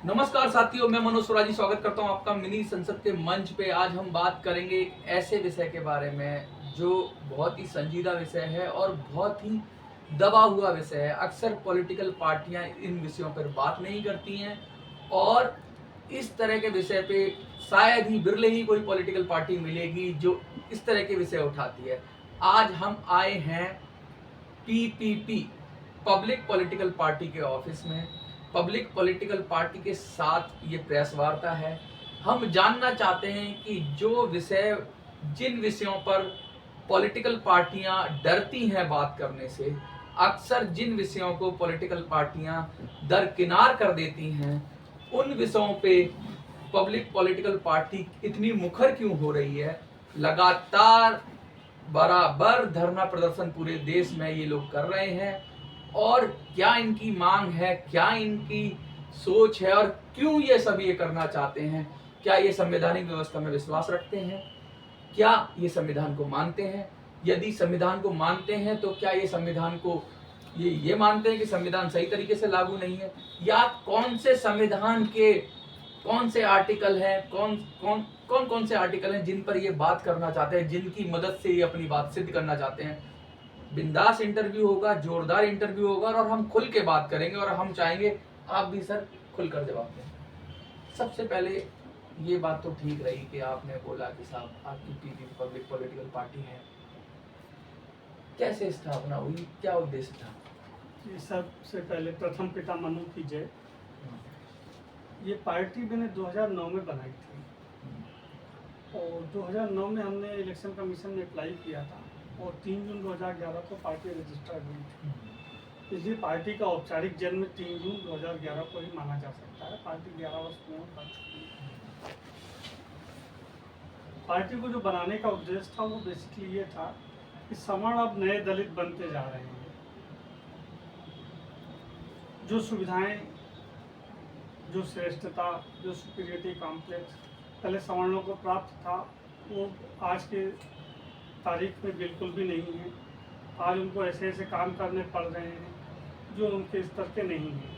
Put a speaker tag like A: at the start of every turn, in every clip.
A: नमस्कार साथियों, मैं मनोज स्वराजी स्वागत करता हूं आपका मिनी संसद के मंच पे। आज हम बात करेंगे एक ऐसे विषय के बारे में जो बहुत ही संजीदा विषय है और बहुत ही दबा हुआ विषय है। अक्सर पॉलिटिकल पार्टियां इन विषयों पर बात नहीं करती हैं और इस तरह के विषय पे शायद ही बिरले ही कोई पॉलिटिकल पार्टी मिलेगी जो इस तरह के विषय उठाती है। आज हम आए हैं पीपीपी पब्लिक पॉलिटिकल पार्टी के ऑफिस में। पब्लिक पॉलिटिकल पार्टी के साथ ये प्रेस वार्ता है। हम जानना चाहते हैं कि जो विषय जिन विषयों पर पॉलिटिकल पार्टियां डरती हैं बात करने से, अक्सर जिन विषयों को पॉलिटिकल पार्टियां दरकिनार कर देती हैं, उन विषयों पे पब्लिक पॉलिटिकल पार्टी इतनी मुखर क्यों हो रही है। लगातार बराबर धरना प्रदर्शन पूरे देश में ये लोग कर रहे हैं और क्या इनकी मांग है, क्या इनकी सोच है और क्यों ये सब ये करना चाहते हैं। क्या ये संवैधानिक व्यवस्था में विश्वास रखते हैं, क्या ये संविधान को मानते हैं। यदि संविधान को मानते हैं तो क्या ये संविधान को ये मानते हैं कि संविधान सही तरीके से लागू नहीं है, या कौन से संविधान के कौन से आर्टिकल हैं, कौन से आर्टिकल हैं जिन पर ये बात करना चाहते हैं, जिनकी मदद से ये अपनी बात सिद्ध करना चाहते हैं। बिंदास इंटरव्यू होगा, जोरदार इंटरव्यू होगा और हम खुल के बात करेंगे और हम चाहेंगे आप भी सर खुलकर जवाब दें। सबसे पहले ये बात तो ठीक रही कि आपने बोला कि साहब आपकी पीपीपी पब्लिक पॉलिटिकल पार्टी है, कैसे स्थापना हुई, क्या उद्देश्य था?
B: ये सबसे पहले प्रथम पिता मनु की जय। ये पार्टी मैंने 2009 में बनाई थी और 2009 में हमने इलेक्शन कमीशन में अप्लाई किया था और 3 जून 2011 को पार्टी रजिस्टर्ड हुई थी। इसलिए पार्टी का औपचारिक जन्म 3 जून 2011 को ही माना जा सकता है। पार्टी 11 वर्ष पूर्ण कर चुकी है। पार्टी को जो बनाने का उद्देश्य था वो बेसिकली ये था कि सवर्ण अब नए दलित बनते जा रहे हैं। जो सुविधाएं, जो श्रेष्ठता, जो सुपीरियरिटी कॉम्प्लेक्स पहले सवर्णों को प्राप्त था, वो आज के तारीख में बिल्कुल भी नहीं है। आज उनको ऐसे ऐसे काम करने पड़ रहे हैं जो उनके स्तर के नहीं हैं।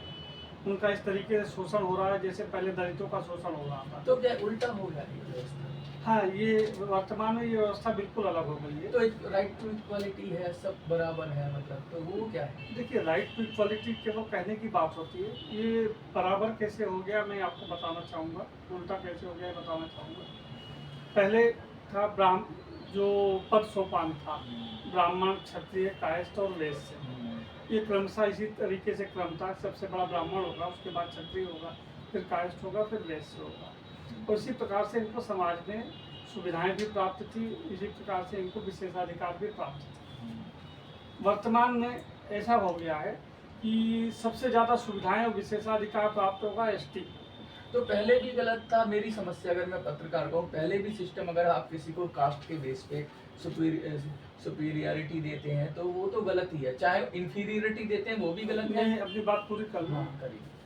B: उनका इस तरीके से शोषण हो रहा है जैसे पहले दलितों का शोषण हो रहा था।
A: तो क्या उल्टा हो गया ये व्यवस्था?
B: हाँ, ये वर्तमान में ये व्यवस्था बिल्कुल अलग हो गई है।
A: तो एक राइट टू इक्वालिटी है, सब बराबर है, मतलब तो वो क्या है?
B: देखिए, राइट टू इक्वालिटी केवल कहने की बात होती है। ये बराबर कैसे हो गया मैं आपको बताना चाहूँगा, उल्टा कैसे हो गया बताना चाहूँगा। पहले था जो पद सोपान था, ब्राह्मण, क्षत्रिय, कायस्थ और वैश्य। ये क्रमशः इसी तरीके से क्रम था। सबसे बड़ा ब्राह्मण होगा, उसके बाद क्षत्रिय होगा, फिर कायस्थ होगा, फिर वैश्य होगा। और इसी प्रकार से इनको समाज में सुविधाएं भी प्राप्त थी, इसी प्रकार से इनको विशेषाधिकार भी प्राप्त थे। वर्तमान में ऐसा हो गया है कि सबसे ज़्यादा सुविधाएं और विशेषाधिकार प्राप्त होगा एसटी।
A: तो पहले भी गलत था। मेरी समस्या, अगर मैं पत्रकार कहूँ, पहले भी सिस्टम, अगर आप किसी को कास्ट के बेस पे सुपीरियरिटी देते हैं तो वो तो गलत ही है, चाहे इंफीरियरिटी देते हैं वो भी गलत है।
B: मैं अपनी बात पूरी कर लूँ।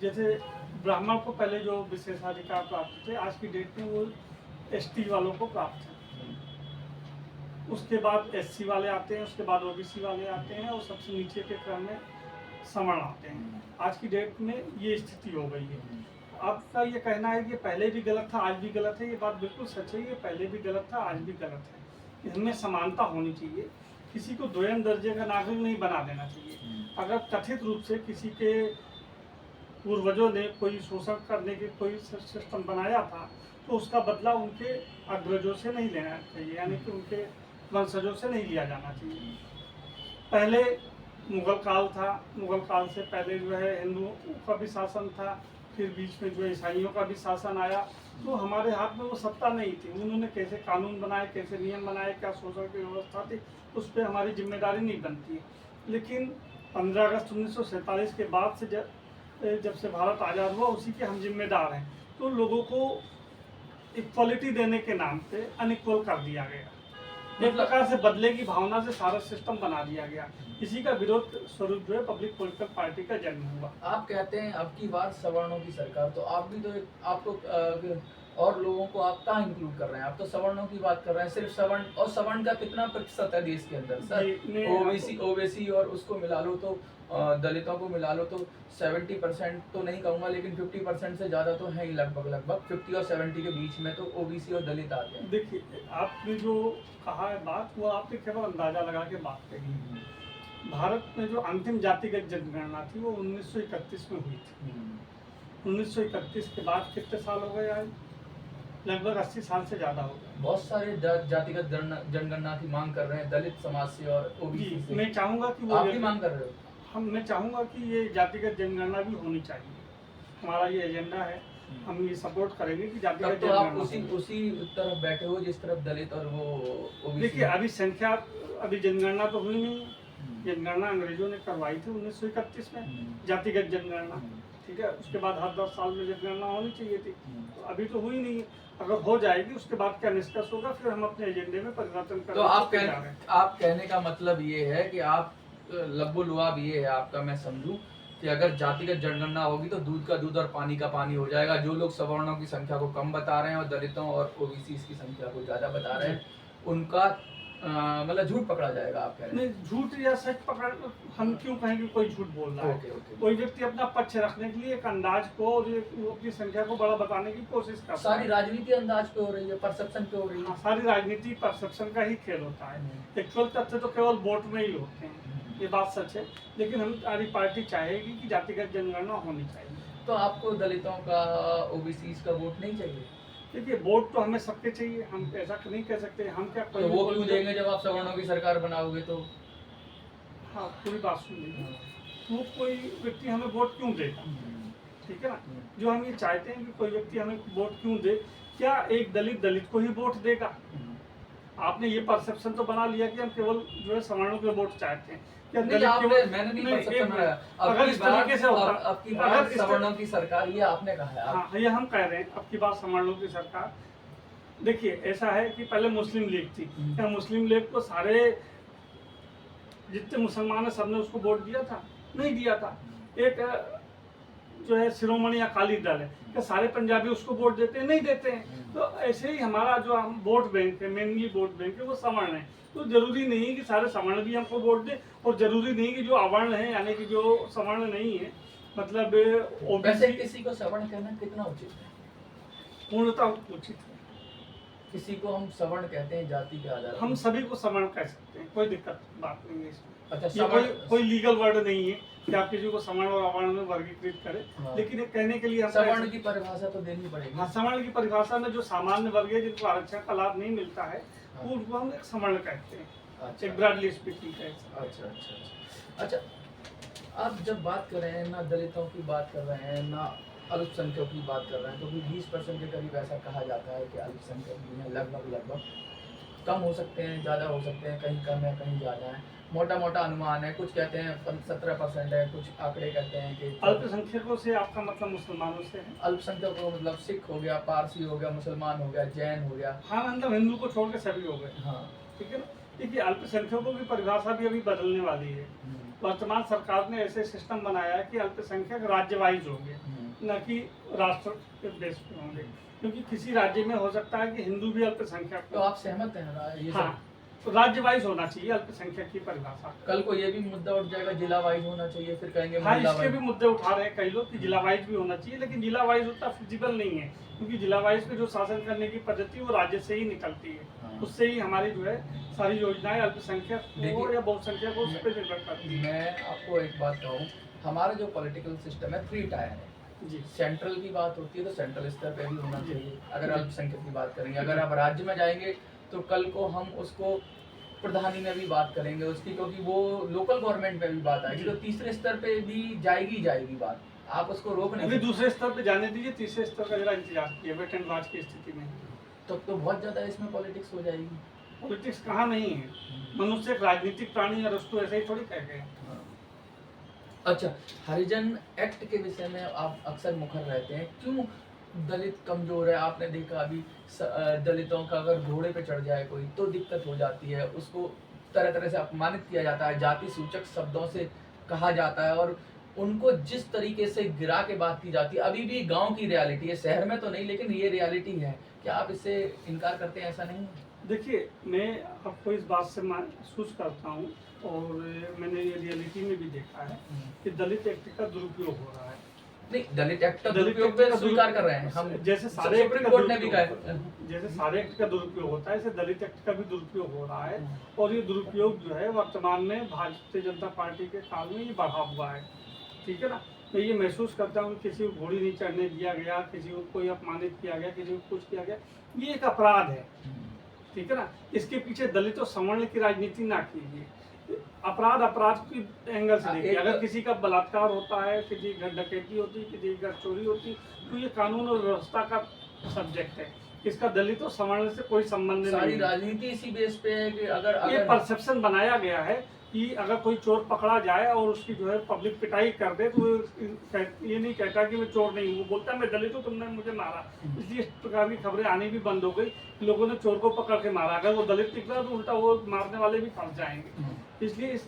B: जैसे ब्राह्मण को पहले जो विशेषाधिकार प्राप्त थे, आज की डेट में वो एसटी वालों को प्राप्त है। उसके बाद एससी वाले आते हैं, उसके बाद ओबीसी वाले आते हैं और सबसे नीचे के क्रम में सवर्ण आते हैं। आज की डेट में ये स्थिति हो गई है। आपका ये कहना है कि पहले भी गलत था, आज भी गलत है, ये बात बिल्कुल सच है। ये पहले भी गलत था, आज भी गलत है। इसमें समानता होनी चाहिए। किसी को द्वयम दर्जे का नागरिक नहीं बना देना चाहिए। अगर कथित रूप से किसी के पूर्वजों ने कोई शोषण करने के कोई सिस्टम बनाया था तो उसका बदला उनके अग्रजों से नहीं लेना चाहिए, यानी कि उनके वंशजों से नहीं लिया जाना चाहिए। पहले मुगल काल था, मुगल काल से पहले जो है हिंदुओं का भी शासन था, फिर बीच में जो ईसाइयों का भी शासन आया। तो हमारे हाथ में वो सत्ता नहीं थी। उन्होंने कैसे कानून बनाए, कैसे नियम बनाए, क्या शोषण की व्यवस्था थी, उस पर हमारी जिम्मेदारी नहीं बनती है। लेकिन 15 अगस्त 1947 के बाद से जब से भारत आज़ाद हुआ, उसी के हम जिम्मेदार हैं। तो लोगों को इक्वालिटी देने के नाम पे अनइक्वल कर दिया गया। एक प्रकार से बदले की भावना से सारा सिस्टम बना दिया गया। इसी का विरोध स्वरूप जो है पब्लिक पॉलिटिकल पार्टी का जन्म हुआ।
A: आप कहते हैं अब की बार सवर्णों की सरकार, तो आप भी तो आपको और लोगों को आप कहाँ इंक्लूड कर रहे हैं? आप तो सवर्णों की बात कर रहे हैं, सिर्फ सवर्ण, और सवर्ण का कितना प्रतिशत है देश के अंदर सर? ओबीसी और उसको मिला लो तो दलितों को मिला लो तो 70% तो नहीं कहूँगा, लेकिन 50% से ज़्यादा तो है ही, लगभग 50 और 70 के बीच में तो ओबीसी और दलित आते हैं।
B: देखिए, आपने जो कहा है बात, वो आपने केवल अंदाजा लगा के बात कही। भारत में जो अंतिम जातिगत जनगणना थी वो 1931 में हुई थी। 1931 के बाद कितने साल हो गए आज? लगभग 80 साल से ज्यादा हो गए।
A: बहुत सारे जातिगत जनगणना की मांग कर रहे हैं, दलित समाज से और ओबीसी से।
B: मैं चाहूंगा कि वो
A: आप भी मांग कर रहे हो?
B: मैं चाहूंगा कि ये जातिगत जनगणना भी होनी चाहिए। हमारा ये एजेंडा है, हम ये सपोर्ट करेंगे कि जातिगत
A: तो आप उसी तरफ बैठे हो जिस तरफ दलित और वो ओबीसी।
B: देखिए, अभी जनगणना तो हुई नहीं है। जनगणना अंग्रेजों ने करवाई थी 1931 में, जातिगत जनगणना, ठीक है। उसके बाद हर 10 साल में जनगणना होनी चाहिए थी, तो अभी तो हुई नहीं है। अगर हो जाएगी उसके बाद क्या निष्कर्ष होगा, फिर हम अपने एजेंडे में परिवर्तन करेंगे।
A: तो आप कहने का मतलब ये है कि आप लब्बो लुआब ये है आपका, मैं समझूं कि अगर जातिगत जनगणना होगी तो दूध का दूध और पानी का पानी हो जाएगा। जो लोग सवर्णों की संख्या को कम बता रहे हैं और दलितों और ओबीसी की संख्या को ज्यादा बता रहे हैं, उनका मतलब झूठ पकड़ा जाएगा। आप कह रहे हैं?
B: नहीं, झूठ या सच पकड़, हम क्यों कहेंगे कोई झूठ बोल रहा है? कोई व्यक्ति अपना पक्ष रखने के लिए एक अंदाज को और अपनी संख्या को बड़ा बताने की कोशिश करता है।
A: सारी राजनीति अंदाज पे हो रही है, परसेप्शन पे हो रही है।
B: सारी राजनीति परसेप्शन का ही खेल होता है। एक्चुअल तथ्य तो केवल वोट में ही होते हैं, ये बात सच है। लेकिन हमारी पार्टी चाहेगी कि जातिगत जनगणना होनी चाहिए।
A: तो आपको दलितों का, ओबीसी का वोट नहीं चाहिए?
B: देखिए, वोट तो हमें सबके चाहिए, हम ऐसा नहीं कह सकते। हम क्या
A: तो वो क्यों देंगे जब आप सवर्णों की सरकार बनाओगे? तो
B: हाँ, पूरी बात सुन लीजिए। वो कोई व्यक्ति हमें वोट क्यों देगा, ठीक है ना? जो हम ये चाहते हैं कि कोई व्यक्ति हमें वोट क्यों दे, क्या एक दलित को ही वोट देगा? आपने ये परसेप्शन तो बना लिया कि हम केवल जो है सवर्णों के वोट चाहते हैं।
A: मैंने नहीं परसेप्शन बनाया।
B: अगर इस तरीके से होता,
A: अगर सवर्णों की सरकार, ये आपने कहा है।
B: हाँ, ये हम कह रहे हैं, अब की बात सवर्णों की सरकार। देखिए, ऐसा है कि पहले मुस्लिम लीग थी। क्या मुस्लिम लीग को सारे जितने मुसलमान है सबने उसको वोट दिया था? नहीं दिया था। एक जो है शिरोमणि अकाली दल है, क्या सारे पंजाबी उसको वोट देते हैं? नहीं देते हैं। तो ऐसे ही हमारा जो हम वोट बैंक है, मेनली वोट बैंक है, वो सवर्ण है। तो जरूरी नहीं कि सारे सवर्ण भी हमको वोट दे, और जरूरी नहीं कि जो अवर्ण है, यानी कि जो सवर्ण नहीं है, मतलब
A: वैसे किसी को सवर्ण कहना कितना उचित है?
B: पूर्णतः उचित है।
A: किसी को हम सवर्ण कहते हैं जाति के आधार पर?
B: हम सभी को सवर्ण कह सकते हैं, कोई दिक्कत बात नहीं है इसमें।
A: अच्छा,
B: कोई लीगल वर्ड नहीं है कि आप किसी को सवर्ण और अवर्ण में वर्गीकृत करें। हाँ। लेकिन कहने के लिए
A: सवर्ण की परिभाषा तो देनी पड़ेगी।
B: हाँ, सवर्ण की परिभाषा में जो सामान्य वर्ग है, जिनको आरक्षण का लाभ नहीं मिलता है, उनको हम एक सवर्ण कहते हैं। अच्छा, एक ब्रॉडली स्पीकिंग कहते हैं।
A: अच्छा, आप जब बात कर रहे हैं ना, दलितों की बात कर रहे हैं ना, अल्पसंख्यकों की बात कर रहे हैं, तो भी 20% के करीब ऐसा कहा जाता है कि अल्पसंख्यक भी हैं। लगभग कम हो सकते हैं, ज़्यादा हो सकते हैं, कहीं कम है कहीं ज़्यादा है, मोटा अनुमान है। कुछ कहते हैं 17% है, कुछ आंकड़े कहते हैं कि।
B: अल्पसंख्यकों से आपका मतलब मुसलमानों से है?
A: अल्पसंख्यकों मतलब सिख हो गया, पारसी हो गया, मुसलमान हो गया, जैन हो गया।
B: हाँ, मतलब हिंदू को छोड़ के सभी हो गए। हाँ, ठीक है ना। देखिए, अल्पसंख्यकों की परिभाषा भी अभी बदलने वाली है। वर्तमान सरकार ने ऐसे सिस्टम बनाया है कि अल्पसंख्यक राज्य वाइज होंगे, न कि राष्ट्र के बेस पे होंगे। क्योंकि किसी राज्य में हो सकता है कि हिंदू भी अल्पसंख्यक। तो
A: आप सहमत हैं ये?
B: हाँ, तो राज्य वाइज होना चाहिए अल्पसंख्यक की परिभाषा।
A: कल को ये भी मुद्दा उठ जाएगा, जिला वाइज होना चाहिए, फिर कहेंगे।
B: हाँ, इसके भी मुद्दे उठा रहे हैं कई लोग कि जिला वाइज भी होना चाहिए, लेकिन जिला वाइज उतना फिजिबल नहीं है, क्योंकि जिला वाइज पे जो शासन करने की पद्धति वो राज्य से ही निकलती है। उससे ही हमारी जो है सारी योजनाएं अल्पसंख्यक हो या बहुसंख्यक हो, उस पर निर्भर करती है।
A: मैं आपको एक बात कहूँ, हमारा जो पॉलिटिकल सिस्टम है 3 टायर है जी। सेंट्रल की बात होती है तो सेंट्रल स्तर पे भी होना चाहिए, अगर अल्पसंख्यक की बात करेंगे। अगर आप राज्य में जाएंगे तो कल को हम उसको प्रधानी में भी बात करेंगे उसकी, क्योंकि वो लोकल गवर्नमेंट में भी बात आएगी, तो तीसरे स्तर पे भी जाएगी बात। आप उसको रोक नहीं।
B: अभी दूसरे स्तर पे जाने दीजिए, तीसरे स्तर का जरा इंतजार कीजिए। वेट एंड वॉच की स्थिति में
A: तो बहुत ज्यादा इसमें पॉलिटिक्स हो जाएगी।
B: पॉलिटिक्स कहाँ नहीं है, मनुष्य एक राजनीतिक प्राणी है, उसको ऐसे ही थोड़ी कह गए।
A: अच्छा, हरिजन एक्ट के विषय में आप अक्सर मुखर रहते हैं, क्यों दलित कमजोर है? आपने देखा अभी दलितों का अगर घोड़े पे चढ़ जाए कोई तो दिक्कत हो जाती है, उसको तरह तरह से अपमानित किया जाता है, जाति सूचक शब्दों से कहा जाता है, और उनको जिस तरीके से गिरा के बात की जाती है, अभी भी गांव की रियलिटी है, शहर में तो नहीं लेकिन ये रियलिटी है। क्या आप इससे इनकार करते हैं? ऐसा नहीं है?
B: देखिए, मैं आपको इस बात से महसूस करता हूँ और मैंने ये रियलिटी में भी देखा है कि दलित एक्ट का दुरुपयोग हो रहा है।
A: नहीं, दलित एक्ट का
B: दलित
A: दुरुपयोग
B: एक्ट
A: पे
B: का
A: स्वीकार कर रहे हैं हम,
B: जैसे सारे एक्ट
A: सुप्रीम
B: का
A: कोर्ट ने भी कहा
B: दुरुपयोग
A: है।
B: जैसे सारे एक्ट का दुरुपयोग होता है, ऐसे दलित एक्ट का भी दुरुपयोग हो रहा है। और ये दुरुपयोग जो है वर्तमान में भारतीय जनता पार्टी के काल में ये बढ़ा हुआ है। ठीक है ना। मैं ये महसूस करता हूँ कि किसी को घोड़ी नहीं चढ़ने दिया गया, किसी को कोई अपमानित किया गया, किसी को कुछ किया गया, ये एक अपराध है। ठीक है ना। इसके पीछे दलित और सवर्ण की राजनीति ना कीजिए। अपराध की एंगल से देखिए। अगर किसी का बलात्कार होता है, किसी घर डकैती होती है, किसी घर चोरी होती, तो ये कानून और व्यवस्था का सब्जेक्ट है। इसका दलित और सवर्ण से कोई संबंध नहीं।
A: सारी राजनीति इसी बेस पे है कि अगर
B: ये परसेप्शन बनाया गया है कि अगर कोई चोर पकड़ा जाए और उसकी जो है पब्लिक पिटाई कर दे, तो ये नहीं कहता कि मैं चोर नहीं हूँ, वो बोलता है मैं दलित हूँ, तुमने मुझे मारा। इसलिए इस प्रकार की खबरें आनी भी बंद हो गई। लोगों ने चोर को पकड़ के मारा, अगर वो दलित निकला तो उल्टा वो मारने वाले भी फंस जाएंगे। इसलिए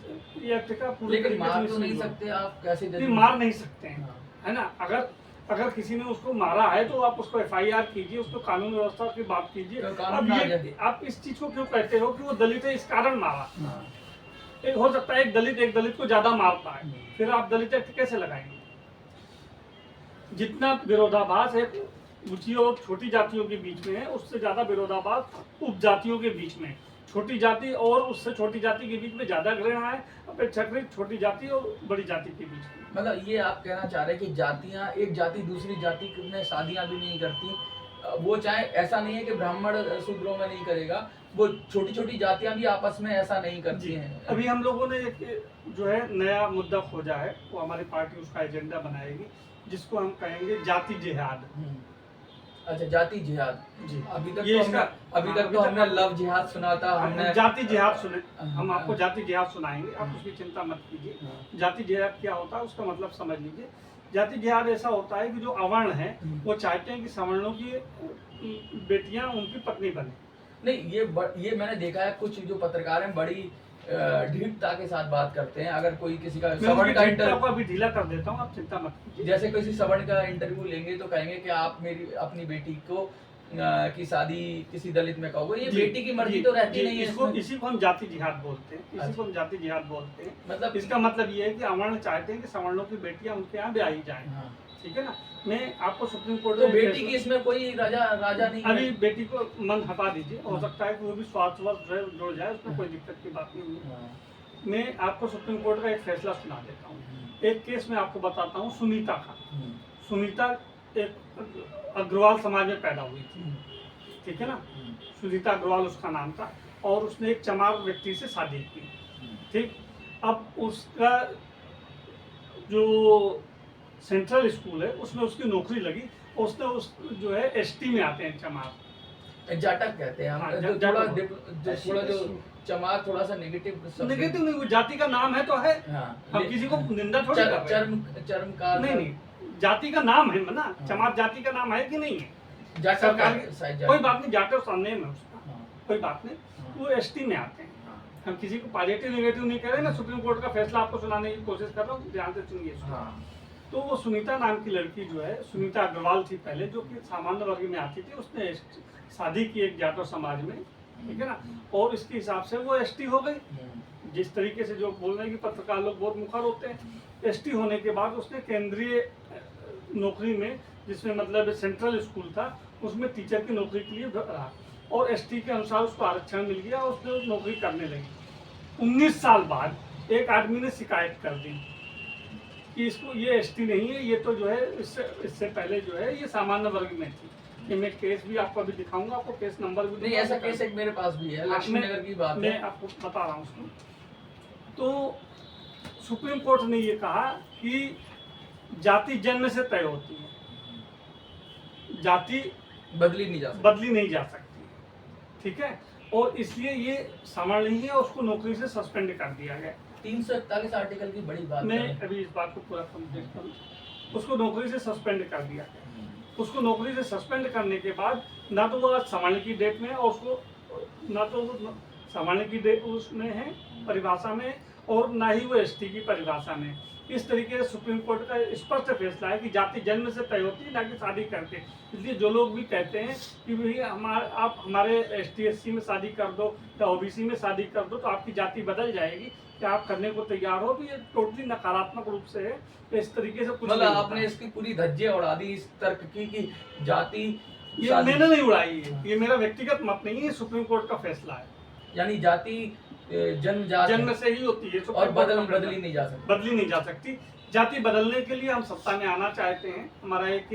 B: ये एक्ट का पूरी
A: लेकिन मार तो नहीं सकते आप, कैसे
B: मार नहीं सकते हैं, है ना। अगर किसी ने उसको मारा है तो आप उसको FIR कीजिए, उसको कानून व्यवस्था की बात कीजिए। अब ये आप इस चीज को क्यों कहते हो कि वो दलित है इस कारण मारा? एक हो सकता है एक दलित को ज्यादा मारता है, फिर आप दलित एक्ट कैसे लगाएंगे? जितना विरोधाभास है ऊंची और छोटी जातियों के बीच में है, उससे ज्यादा विरोधाभास उपजातियों के बीच में। छोटी जाति और उससे छोटी जाति के बीच में ज्यादा घृणा है अपेक्षाकृत छोटी जाति और बड़ी जाति के बीच में।
A: मतलब ये आप कहना चाह रहे हैं कि जातियां, एक जाति दूसरी जाति में शादियां भी नहीं करती, वो चाहे ऐसा नहीं है कि ब्राह्मण शूद्रों में नहीं करेगा, वो छोटी छोटी जातियां भी आपस में ऐसा नहीं करती हैं।
B: अभी हम लोगों ने एक जो है नया मुद्दा खोजा है, वो हमारी पार्टी उसका एजेंडा बनाएगी, जिसको हम कहेंगे जाति जिहाद।
A: अच्छा, जाति जिहाद जी। अभी तक तो हमने लव जिहाद सुना था, हमने
B: जाति जिहाद सुने। हम आपको जाति जिहाद सुनाएंगे, आप उसकी चिंता मत कीजिए। जाति जिहाद क्या होता है उसका मतलब समझ लीजिए। जाति जिहाद ऐसा होता है कि जो अवर्ण है वो चाहते हैं कि सवर्णों की बेटियां उनकी पत्नी बने।
A: नहीं, ये मैंने देखा है, कुछ जो पत्रकार हैं बड़ी ढीठता के साथ बात करते हैं। अगर कोई किसी का सवर्ण का इंटरव्यू,
B: अभी ढीला कर देता हूँ, आप चिंता मत कीजिए।
A: जैसे किसी सवर्ण का इंटरव्यू लेंगे तो कहेंगे कि आप मेरी अपनी बेटी को की शादी किसी दलित में कहोगे, ये बेटी की मर्जी तो रहती नहीं है।
B: इसी को हम जाति जिहाद बोलते हैं। इसी को हम जाति जिहाद बोलते हैं।
A: मतलब
B: इसका मतलब ये है कि अवर्ण चाहते हैं कि सवर्णों की बेटियां उनके यहाँ ब्याही जाएं। ठीक है ना। मैं आपको सुप्रीम कोर्ट
A: तो बेटी की इसमें कोई राजा नहीं,
B: अभी बेटी को मन हटा दीजिए, हो सकता है कि वो भी स्वास्थ्यवर्ष जुड़ जाए, उसमें कोई दिक्कत की बात नहीं है। मैं आपको सुप्रीम कोर्ट का एक फैसला सुना देता हूँ। एक केस में आपको बताता हूँ सुनीता का। सुनीता एक अग्रवाल समाज में पैदा हुई थी। ठीक है ना। सुनीता अग्रवाल उसका नाम था और उसने एक चमार व्यक्ति से शादी की। ठीक। अब उसका जो सेंट्रल स्कूल है उसमें उसकी नौकरी लगी और उसने जो है ST में आते हैं चमार,
A: जाटक कहते हैं हम। थोड़ा जो चमार थोड़ा सा नेगेटिव
B: नहीं, वो जाति का नाम है तो है। हम किसी को निंदा थोड़ी कर रहे हैं।
A: चर्मकार
B: नहीं, जाति का नाम है ना। चमार जाति का नाम है कि नहीं है? सरकार कोई बात नहीं, जाटक सामने में उसका कोई बात नहीं, वो ST में आते हैं। हम किसी को पॉजिटिव नेगेटिव नहीं कह रहे। मैं सुप्रीम कोर्ट का फैसला आपको सुनाने की कोशिश कर रहा हूँ, ध्यान से सुनिए। तो वो सुनीता नाम की लड़की जो है, सुनीता अग्रवाल थी पहले, जो कि सामान्य वर्ग में आती थी। उसने शादी की एक जाटो समाज में। ठीक है ना। और इसके हिसाब से वो ST हो गई। जिस तरीके से जो बोल रहे हैं कि पत्रकार लोग बहुत मुखर होते हैं। ST होने के बाद उसने केंद्रीय नौकरी में, जिसमें मतलब सेंट्रल स्कूल था, उसमें टीचर की नौकरी के लिए रहा और ST के अनुसार उसको आरक्षण मिल गया और उसने नौकरी करने लगी। 19 साल बाद एक आदमी ने शिकायत कर दी कि इसको ये ST नहीं है, ये तो जो है इससे पहले जो है ये सामान्य वर्ग में थी। ये मैं केस भी आपको अभी दिखाऊंगा, आपको केस नंबर भी
A: नहीं, ऐसा केस एक मेरे पास भी है, लक्ष्मी नगर की बात है।
B: मैं आपको बता रहा हूँ उसको। तो सुप्रीम कोर्ट ने ये कहा कि जाति जन्म से तय होती है, जाति
A: बदली नहीं जा सकती।
B: ठीक है। और इसलिए ये सवर्ण नहीं है, उसको नौकरी से सस्पेंड कर दिया गया।
A: 341 आर्टिकल की बड़ी बात
B: मैं अभी इस बात को पूरा कंप्लीट करूँ। उसको नौकरी से सस्पेंड कर दिया गया। उसको नौकरी से सस्पेंड करने के बाद ना तो वो सवर्ण की डेट में और उसको ना तो वो सवर्ण की डेट उसमें है परिभाषा में और ना ही वो ST की परिभाषा में। इस तरीके से सुप्रीम कोर्ट का स्पष्ट फैसला है कि जाति जन्म से तय होती है, ना कि शादी करके। इसलिए जो लोग भी कहते हैं कि भाई आप हमारे ST/SC में शादी कर दो या OBC में शादी कर दो तो आपकी जाति बदल जाएगी, क्या आप करने को तैयार हो, भी ये टोटली नकारात्मक रूप से है। इस तरीके से कुछ
A: मतलब
B: नहीं
A: आपने
B: होता।
A: इसकी पूरी धज्जियां उड़ा दी इस तर्क की कि जाति
B: ये
A: शादी-
B: मैंने नहीं उड़ाई है, ये मेरा व्यक्तिगत मत नहीं है, सुप्रीम कोर्ट का फैसला है।
A: यानी जाति जन्मजात
B: जन्म
A: है
B: से ही होती है,
A: और
B: सुप्रीम कोर्ट का फैसला।
A: बदली नहीं जा सकती।
B: बदली नहीं जा सकती। जाति बदलने के लिए हम सत्ता में आना चाहते हैं। हमारा एक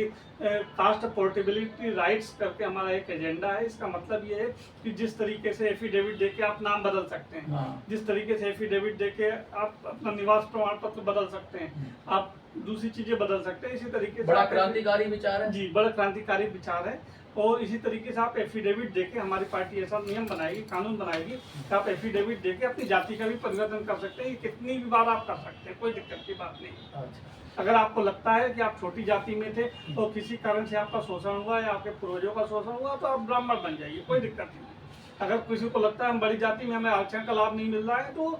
B: कास्ट पोर्टेबिलिटी राइट्स करके हमारा एक एजेंडा है। इसका मतलब ये है कि जिस तरीके से एफिडेविट देके आप नाम बदल सकते हैं,
A: हाँ।
B: जिस तरीके से एफिडेविट देके आप अपना निवास प्रमाण पत्र बदल सकते हैं, आप दूसरी चीजें बदल सकते हैं, इसी तरीके से
A: बड़ा
B: आप
A: क्रांतिकारी विचार है।
B: जी, बड़ा क्रांतिकारी विचार है। और इसी तरीके से आप एफिडेविट देके, हमारी पार्टी ऐसा नियम बनाएगी, कानून बनाएगी कि आप एफिडेविट देके अपनी जाति का भी परिवर्तन कर सकते हैं। ये कितनी भी बार आप कर सकते हैं, कोई दिक्कत की बात नहीं।
A: अच्छा।
B: अगर आपको लगता है कि आप छोटी जाति में थे और किसी कारण से आपका शोषण हुआ या आपके पूर्वजों का शोषण हुआ तो आप ब्राह्मण बन जाइए, कोई दिक्कत नहीं। अगर किसी को लगता है हम बड़ी जाति में, हमें आरक्षण का लाभ नहीं मिल रहा है, तो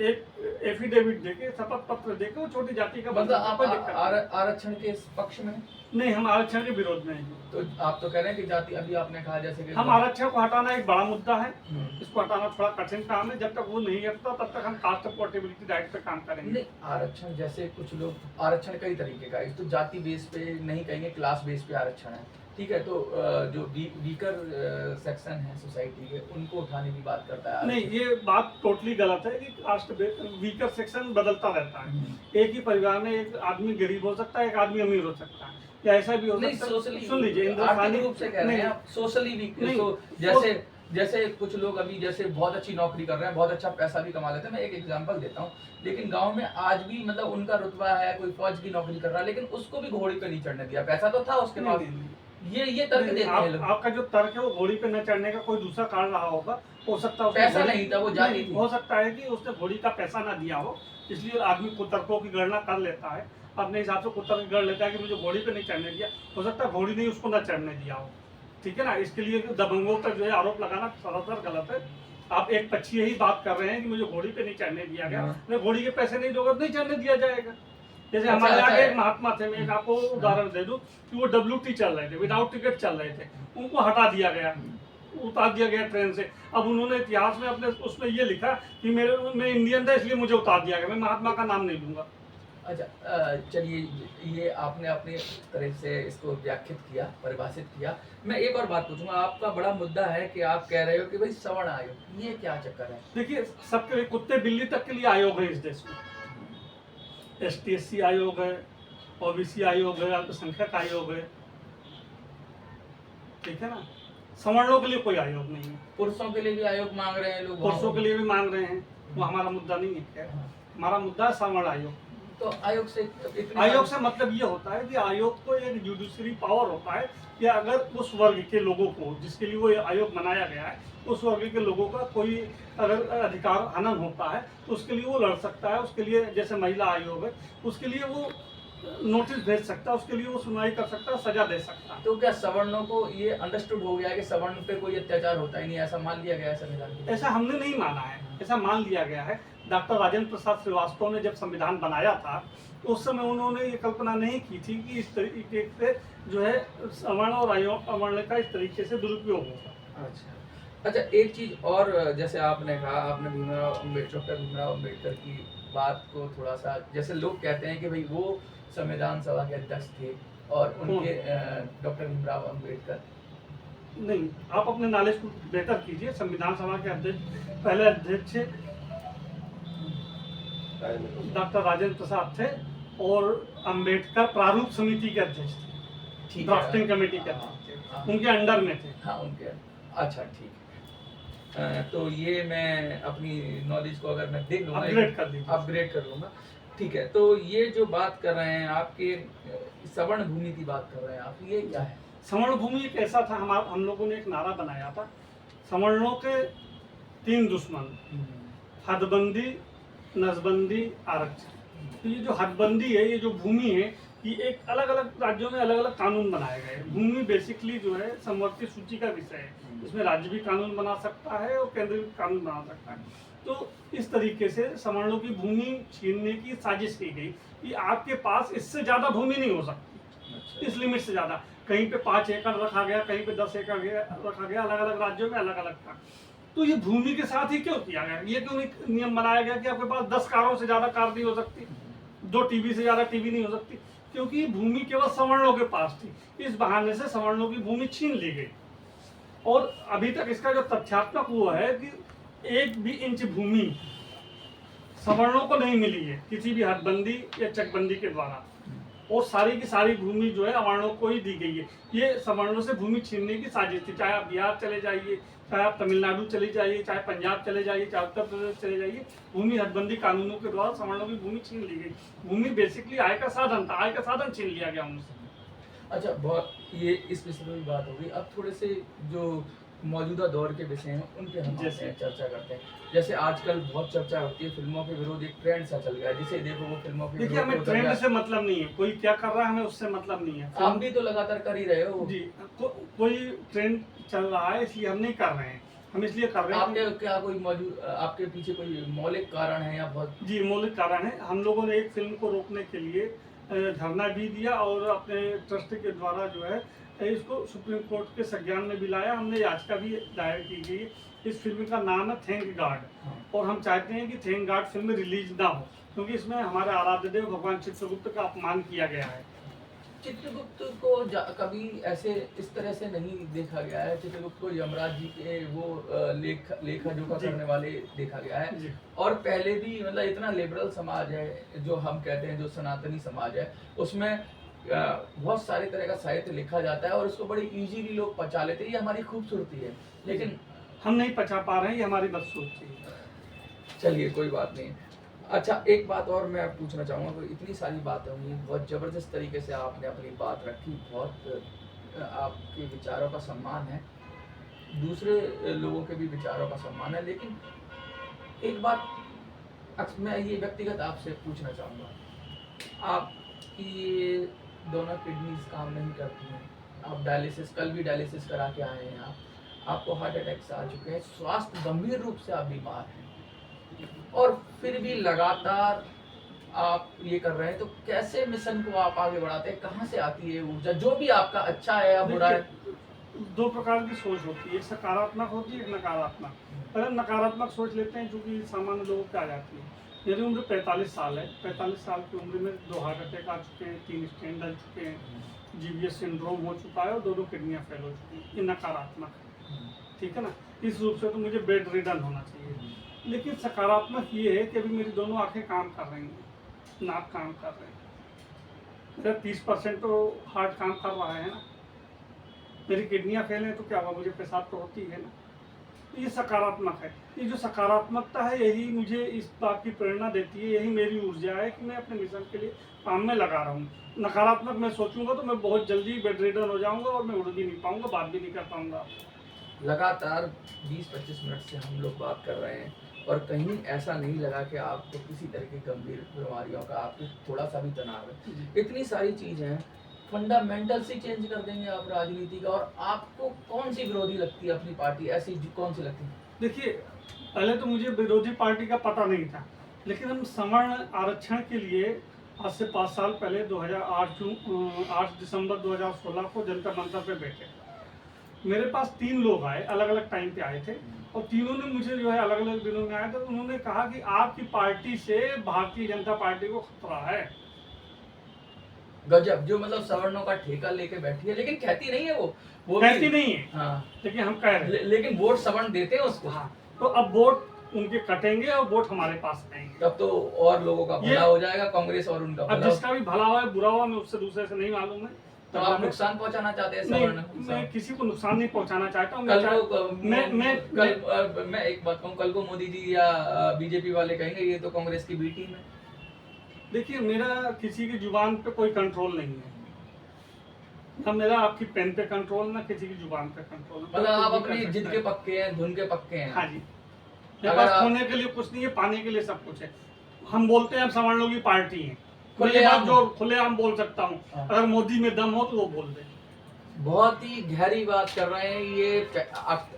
B: एक एफिडेविट देके, शपथ पत्र देके वो छोटी जाति का बन
A: मतलब
B: सकते हैं,
A: आप
B: कोई दिक्कत नहीं।
A: आरक्षण के पक्ष में हैं?
B: नहीं, हम आरक्षण के विरोध में हैं।
A: तो आप तो कह रहे हैं कि जाति, अभी आपने कहा जैसे कि
B: हम आरक्षण को हटाना एक बड़ा मुद्दा है,
A: हम्म।
B: इसको हटाना थोड़ा कठिन काम है। जब तक वो नहीं हटता तब तक हम कास्ट पोर्टेबिलिटी राइट पे काम करेंगे।
A: नहीं, आरक्षण जैसे कुछ लोग, आरक्षण कई तरीके का है, तो जाति बेस पे नहीं कहेंगे, क्लास बेस पे आरक्षण है, ठीक है। तो जो वीकर सेक्शन है सोसाइटी के, उनको उठाने की बात करता है
B: नहीं, ये बात टोटली गलत है कि कास्ट वीकर सेक्शन बदलता रहता है। एक ही परिवार में एक आदमी गरीब हो सकता है, एक आदमी अमीर हो सकता है, या ऐसा भी हो
A: नहीं,
B: सकता है।
A: सोशली,
B: सुन लीजिए,
A: आर्थिक
B: हिंदुस्तानी
A: रूप से कह रहे हैं आप, सोशली वीक।
B: नहीं,
A: तो जैसे जैसे कुछ लोग अभी जैसे बहुत अच्छी नौकरी कर रहे हैं, बहुत अच्छा पैसा भी कमा लेते हैं। मैं एक एग्जांपल देता हूँ, लेकिन गांव में आज भी मतलब उनका रुतबा है, कोई फौज की नौकरी कर रहा है, लेकिन उसको भी घोड़ी पे नहीं चढ़ने दिया, पैसा तो था उसके पास। ये तर्क देते हैं लोग।
B: आपका जो तर्क है वो घोड़ी पे न चढ़ने का कोई दूसरा कारण रहा होगा, हो सकता है
A: पैसा नहीं था, वो जाति थी।
B: हो सकता है कि उसने घोड़ी का पैसा ना दिया हो, इसलिए आदमी कुतर्कों की गणना कर लेता है, अपने हिसाब से कुतर्क गढ़ लेता है कि मुझे घोड़ी पे नहीं चढ़ने दिया। हो सकता है घोड़ी ने उसको न चढ़ने दिया हो, ठीक है ना। इसके लिए दबंगों पर जो है आरोप लगाना सरासर गलत है। आप एक पक्षी यही बात कर रहे हैं कि मुझे घोड़ी पे नहीं चढ़ने दिया गया, मैं घोड़ी के पैसे नहीं दूंगा तो नहीं चढ़ने दिया जाएगा। जैसे हमारे यहाँ के एक महात्मा थे, मैं एक आपको उदाहरण दे दूं कि वो WT चल रहे थे, विदाउट टिकट चल रहे थे, उनको हटा दिया गया, उतार दिया गया ट्रेन से। अब उन्होंने इतिहास में अपने उसमें ये लिखा कि मैं इंडियन था इसलिए मुझे उतार दिया गया, मैं महात्मा का नाम नहीं लूंगा।
A: अच्छा, चलिए, ये आपने अपने तरह से इसको व्याख्यात किया, परिभाषित किया। मैं एक और बात पूछूंगा, आपका बड़ा मुद्दा है कि आप कह रहे हो कि भाई सवर्ण आयोग, ये क्या चक्कर है?
B: देखिए, सबके लिए, कुत्ते बिल्ली तक के लिए आयोग है इस देश में। ST/SC आयोग है, OBC आयोग है, अल्पसंख्यक आयोग है, ठीक है ना। सवर्णों के लिए कोई आयोग नहीं है।
A: पुरुषों के लिए भी आयोग मांग रहे हैं लोग,
B: पुरुषों के लिए भी मांग रहे हैं, वो हमारा मुद्दा नहीं है। खैर, हमारा मुद्दा है सवर्ण आयोग।
A: तो आयोग से
B: आयोग से मतलब ये होता है कि आयोग को एक जुडिशरी पावर होता है कि अगर उस वर्ग के लोगों को, जिसके लिए वो आयोग बनाया गया है, उस वर्ग के लोगों का कोई अगर अधिकार हनन होता है तो उसके लिए वो लड़ सकता है। उसके लिए, जैसे महिला आयोग है, उसके लिए वो नोटिस भेज सकता है, उसके लिए वो सुनवाई कर सकता है, सजा दे सकता है।
A: तो क्या सवर्णों को ये अंडरस्टूड हो गया है कि सवर्ण पे कोई अत्याचार होता ही नहीं, ऐसा मान लिया गया है संविधान में?
B: ऐसा हमने नहीं माना है, ऐसा मान लिया गया है। डॉक्टर राजेंद्र प्रसाद श्रीवास्तव ने जब संविधान बनाया था तो उस समय उन्होंने ये कल्पना नहीं की थी कि इस तरीके से जो है सवर्ण और अवर्ण का इस तरीके से दुरुपयोग होगा।
A: अच्छा, एक चीज और, जैसे आपने कहा, आपने डॉक्टर भीमराव अम्बेडकर की बात को थोड़ा सा, जैसे लोग कहते हैं कि भाई वो संविधान सभा के अध्यक्ष थे और उनके डॉक्टर भीमराव अम्बेडकर।
B: नहीं, आप अपने नॉलेज को बेहतर कीजिए। संविधान सभा के अध्यक्ष, पहले अध्यक्ष डॉक्टर राजेंद्र प्रसाद थे और अम्बेडकर प्रारूप समिति के अध्यक्ष थे, ड्राफ्टिंग कमेटी के अध्यक्ष थे, उनके अंडर में थे।
A: हाँ, उनके। अच्छा, ठीक है। तो ये मैं अपनी नॉलेज को अगर मैं देख लूँगा, अपग्रेड कर लूँगा, ठीक है। तो ये जो बात कर रहे हैं आपके सवर्ण भूमि की बात कर रहे हैं आप, ये क्या है?
B: सवर्ण भूमि एक ऐसा था, हम लोगों ने एक नारा बनाया था, सवर्णों के 3 दुश्मन, हदबंदी, नसबंदी, आरक्षण। तो ये जो हदबंदी है, ये जो भूमि है, ये एक अलग अलग राज्यों में अलग अलग कानून बनाए गए। भूमि बेसिकली जो है समवर्ती सूची का विषय है, इसमें राज्य भी कानून बना सकता है और केंद्र भी कानून बना सकता है। तो इस तरीके से सवर्णों की भूमि छीनने की साजिश की गई कि आपके पास इससे ज़्यादा भूमि नहीं हो सकती,
A: अच्छा।
B: इस लिमिट से ज़्यादा। कहीं पे 5 एकड़ रखा गया, कहीं पे 10 एकड़ रखा गया, अलग अलग राज्यों में अलग अलग था। तो ये भूमि के साथ ही क्यों किया गया? ये क्यों नहीं नियम बनाया गया कि आपके पास 10 कारों से ज़्यादा कार नहीं हो सकती, 2 टीवी से ज़्यादा टीवी नहीं हो सकती? क्योंकि भूमि केवल सवर्णों के पास थी। इस बहाने से सवर्णों की भूमि छीन ली गई। और अभी तक इसका जो तथ्यात्मक हुआ है कि 1 भी इंच भूमि सवर्णों को नहीं मिली है किसी भी हदबंदी या चकबंदी के द्वारा, और सारी की सारी भूमि जो है अवर्णों को ही दी गई है। ये सवर्णों से भूमि छीनने की साजिश थी। चाहे आप बिहार चले जाइए, चाहे आप तमिलनाडु चले जाइए, चाहे पंजाब चले जाइए, चाहे उत्तर प्रदेश चले जाइए, भूमि हदबंदी कानूनों के द्वारा सवर्णों की भूमि छीन ली गई। भूमि बेसिकली आय का साधन था, आय का साधन छीन लिया गया उनसे।
A: अच्छा, बहुत ये इस विषय पर भी बात हो गई। अब थोड़े से जो मौजूदा दौर के विषय हैं उन पे हम
B: जैसे?
A: चर्चा करते हैं। जैसे आजकल बहुत चर्चा होती है फिल्मों के विरोध, एक ट्रेंड सा चल गया है, जिसे देखो वो फिल्मों के
B: देखिए,
A: विरोध
B: हमें
A: में उतर
B: ट्रेंड
A: गया।
B: से मतलब नहीं है, कोई क्या कर रहा है हमें उससे मतलब नहीं है।
A: आप भी तो लगातार कर ही रहे हो
B: जी, कोई ट्रेंड चल रहा है इसलिए हम नहीं कर रहे हैं, हम इसलिए कर रहे हैं
A: आपके क्या कोई मौजूद आपके पीछे कोई मौलिक कारण है या बहुत?
B: जी, मौलिक कारण है। हम लोगों ने एक फिल्म को रोकने के लिए धरना भी दिया और अपने ट्रस्ट के द्वारा जो है इसको सुप्रीम कोर्ट के संज्ञान में भी लाया। हमने याचिका भी दायर की गई। इस फिल्म का नाम है थैंक गॉड, और हम चाहते हैं कि थैंक गॉड फिल्म रिलीज ना हो, क्योंकि इसमें हमारे आराध्य देव भगवान चित्रगुप्त का अपमान किया गया है।
A: चित्रगुप्त को कभी ऐसे इस तरह से नहीं देखा गया है। चित्रगुप्त को यमराज जी के वो लेखा जोखा
B: जी।
A: करने वाले देखा गया है।
B: जी।
A: और पहले भी मतलब इतना लिबरल समाज है जो हम कहते हैं, जो सनातनी समाज है, उसमें बहुत सारे तरह का साहित्य लिखा जाता है और उसको बड़ी इजीली लोग पचा लेते हैं। ये हमारी खूबसूरती है, लेकिन
B: हम नहीं पचा पा रहे हैं, ये हमारी बदसूरती है।
A: चलिए कोई बात नहीं। अच्छा, एक बात और मैं पूछना चाहूँगा। तो इतनी सारी बातें हुई, बहुत ज़बरदस्त तरीके से आपने अपनी बात रखी, बहुत आपके विचारों का सम्मान है, दूसरे लोगों के भी विचारों का सम्मान है, लेकिन एक बात मैं ये व्यक्तिगत आपसे पूछना चाहूँगा। आपकी ये दोनों किडनीज काम नहीं करती हैं, आप डायलिसिस, कल भी डायलिसिस करा के आए हैं, आपको हार्ट अटैक्स आ चुके हैं, स्वास्थ्य गंभीर रूप से आप बीमार हैं, और फिर भी लगातार आप ये कर रहे हैं। तो कैसे मिशन को आप आगे बढ़ाते हैं? कहाँ से आती है ऊर्जा? जो भी आपका अच्छा है या बुरा है।
B: देखिए, 2 प्रकार की सोच होती है, एक सकारात्मक होती है, एक नकारात्मक। पहले नकारात्मक सोच लेते हैं, जो कि सामान्य लोगों को आ जाती है। मेरी उम्र 45 साल है। 45 साल की उम्र में 2 हार्ट अटैक आ चुके हैं, 3 स्टेंट डल चुके हैं, GVS सिंड्रोम हो चुका है और 2 किडनियाँ फेल हो चुकी हैं। ये नकारात्मक है, ठीक है ना? इस रूप से तो मुझे बेड रिडन होना चाहिए। लेकिन सकारात्मक ये है कि अभी मेरी दोनों आंखें काम कर रही हैं, नाक काम कर रहे हैं, मेरा 30% तो हार्ट काम कर रहा है ना। मेरी किडनियाँ फेल हैं तो क्या हुआ, मुझे पेशाब तो होती है ना। ये सकारात्मक है। ये जो सकारात्मकता है यही मुझे इस बात की प्रेरणा देती है, यही मेरी ऊर्जा है कि मैं अपने मिशन के लिए काम में लगा रहा हूँ। नकारात्मक मैं सोचूंगा तो मैं बहुत जल्दी बेड रिडन हो जाऊंगा और मैं उड़ भी नहीं पाऊंगा, बात भी नहीं कर पाऊंगा।
A: लगातार 20-25 मिनट से हम लोग बात कर रहे हैं और कहीं ऐसा नहीं लगा कि आपको किसी तरह की गंभीर बीमारियों का, आपको थोड़ा सा भी तनाव है। इतनी सारी चीज़ें हैं, फंडामेंटल सी चेंज कर देंगे आप राजनीति का। और आपको कौन सी विरोधी लगती है अपनी पार्टी, ऐसी कौन सी लगती है?
B: देखिए, पहले तो मुझे विरोधी पार्टी का पता नहीं था, लेकिन हम सवर्ण आरक्षण के लिए आज से 5 साल पहले 8 दिसंबर 2016 को जंतर मंतर पे बैठे। मेरे पास 3 लोग आए, अलग अलग टाइम पे आए थे, और तीनों ने मुझे जो है अलग अलग दिनों में आए थे। उन्होंने कहा कि आपकी पार्टी से भारतीय जनता पार्टी को खतरा है।
A: गजब, जो मतलब सवर्णों का ठेका लेके बैठी है, लेकिन कहती नहीं है वो
B: कहती नहीं है,
A: हाँ,
B: लेकिन हम कह रहे हैं।
A: लेकिन वोट सवर्ण देते हैं उसको।
B: हाँ, तो अब वोट उनके कटेंगे और वोट हमारे पास आएंगे।
A: तब तो और लोगों का भला हो जाएगा, कांग्रेस और उनका
B: अब
A: भला।
B: जिसका भी भला हुआ है बुरा हुआ, मैं उससे दूसरे से नहीं मालूम है।
A: तो आप नुकसान पहुंचाना चाहते हैं
B: नहीं,
A: सवर्ण को?
B: मैं किसी को नुकसान नहीं पहुंचाना चाहता हूँ।
A: मैं एक बात कहूँ, कल को मोदी जी या बीजेपी वाले कहेंगे ये तो कांग्रेस की बी टीम है।
B: देखिए, मेरा किसी की जुबान पे कोई कंट्रोल नहीं है, ना मेरा आपकी पेन पे कंट्रोल, ना किसी की जुबान पे कंट्रोल।
A: मतलब आप अपनी जिद के पक्के हैं, धुन के पक्के हैं।
B: हाँ जी, मेरे पास खोने के लिए कुछ नहीं है, पाने के लिए सब कुछ है। हम बोलते हैं हम सवर्णों की पार्टी है, खुलेआम जो खुलेआम बोल सकता हूँ। अगर मोदी में दम हो तो वो बोल दे।
A: बहुत ही गहरी बात कर रहे हैं ये।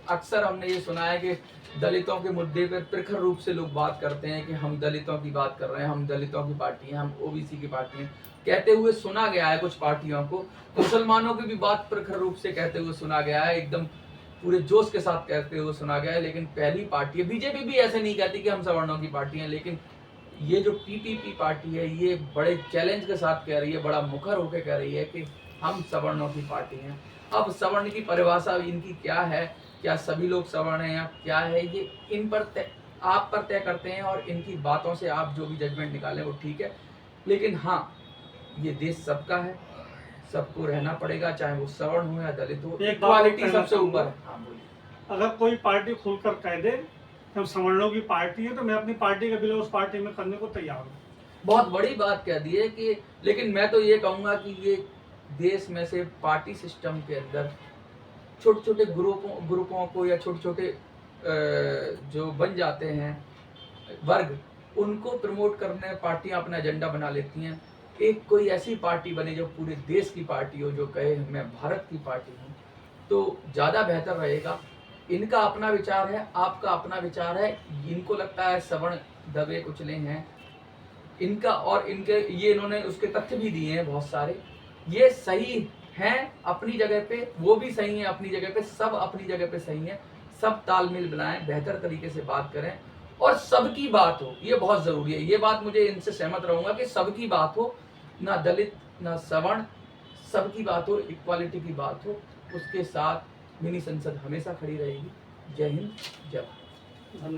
A: अक्सर हमने ये सुना है कि दलितों के मुद्दे पर प्रखर रूप से लोग बात करते हैं कि हम दलितों की बात कर रहे हैं, हम दलितों की पार्टी हैं, हम ओबीसी की पार्टी हैं, कहते हुए सुना गया है कुछ पार्टियों को। मुसलमानों की भी बात प्रखर रूप से कहते हुए सुना गया है, एकदम पूरे जोश के साथ कहते हुए सुना गया है। लेकिन पहली पार्टी है, बीजेपी भी ऐसे नहीं कहती कि हम सवर्णों की पार्टी हैं, लेकिन ये जो पीपीपी पार्टी है ये बड़े चैलेंज के साथ कह रही है, बड़ा मुखर होकर कह रही है कि हम सवर्णों की पार्टी हैं। अब सवर्ण की परिभाषा इनकी क्या है, क्या सभी लोग सवर्ण हैं या क्या है, ये इन पर आप पर तय करते हैं, और इनकी बातों से आप जो भी जजमेंट निकालें वो ठीक है। लेकिन हाँ, ये देश सबका है, सबको रहना पड़ेगा, चाहे वो सवर्ण हो या दलित हो, इक्वालिटी सबसे ऊपर है। हाँ, बोलिए।
B: अगर कोई पार्टी खुलकर कह दे कि हम सवर्णों की पार्टी है तो मैं अपनी पार्टी का बिलोंग उस पार्टी में करने को तैयार हूँ।
A: बहुत बड़ी बात कह दी है कि, लेकिन मैं तो ये कहूँगा कि ये देश में से पार्टी सिस्टम के अंदर छोटे छोटे ग्रुपों को या छोटे छोटे जो बन जाते हैं वर्ग, उनको प्रमोट करने पार्टियां अपना एजेंडा बना लेती हैं। एक कोई ऐसी पार्टी बने जो पूरे देश की पार्टी हो, जो कहे मैं भारत की पार्टी हूँ, तो ज़्यादा बेहतर रहेगा। इनका अपना विचार है, आपका अपना विचार है, इनको लगता है सवर्ण दबे कुचले हैं इनका, और इनके ये इन्होंने उसके तथ्य भी दिए हैं बहुत सारे, ये सही हैं अपनी जगह पे, वो भी सही है अपनी जगह पे, सब अपनी जगह पे सही है। सब तालमेल बनाएं, बेहतर तरीके से बात करें और सबकी बात हो, ये बहुत जरूरी है। ये बात मुझे इनसे सहमत रहूंगा कि सबकी बात हो, ना दलित ना सवर्ण, सबकी बात हो, इक्वालिटी की बात हो। उसके साथ मिनी संसद हमेशा खड़ी रहेगी। जय हिंद, जय भारत।
B: धन्यवाद।